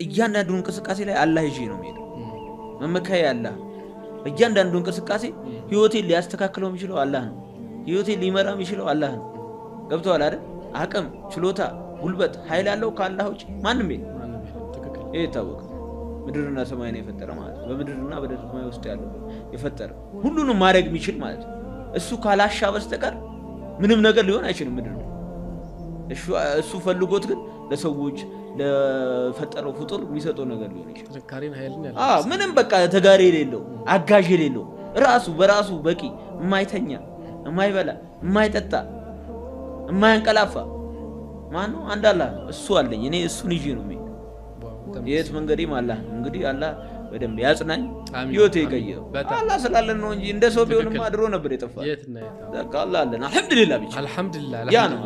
እያንዳንዱ እንቅስቃሴ ላይ አላህ ይዤ ነው የሚሄደው መመካዬ አላህ እያንዳንዱ እንቅስቃሴ ህይወቴን ሊያስተካክለው የሚችለው አላህ ነው ህይወቴን ሊመራ የሚችለው አላህ ነው ገብቷል አይደል አቅም ችሎታ ጉልበት ኃይል ያለው ከአላህ ውጪ ማንም የለም ይሄ ታወቀ ምድርና ሰማይን የፈጠረ ማለት በምድርና በሰማይ ውስጥ ያለው የፈጠረ ሁሉንም ማድረግ የሚችል ማለት እሱ ካላሻ በስተቀር ምንም ነገር ሊሆን አይችልም ምድር እሱ ፈልጎት ግን ለሰዎች ለፈጠረው ፍጡር የሚሰጠው ነገር ሊሆን ይችላል ተካሪን ኃይልን ያለው ምንም በቃ ተጋሪ የሌለው አጋዥ የሌለው ራሱ በራሱ በቂ የማይተኛ የማይበላ የማይጠጣ የማያንቀላፋ ማን ነው አንድ አላህ እሱ አለኝ እኔ እሱን ይዤ ነው የሚሄድ የት መንገዴም አላህ እንግዲህ አላህ በደንብ ያጽናኝ ህይወቴ ይቀየው አላህ ስላለን ነው እንጂ እንደ ሰው ቢሆንማ ድሮ ነበር የጠፋ የት ነው በቃ አላህ አለን አልহামዱሊላህ ብቻ አልহামዱሊላህ ያ ነው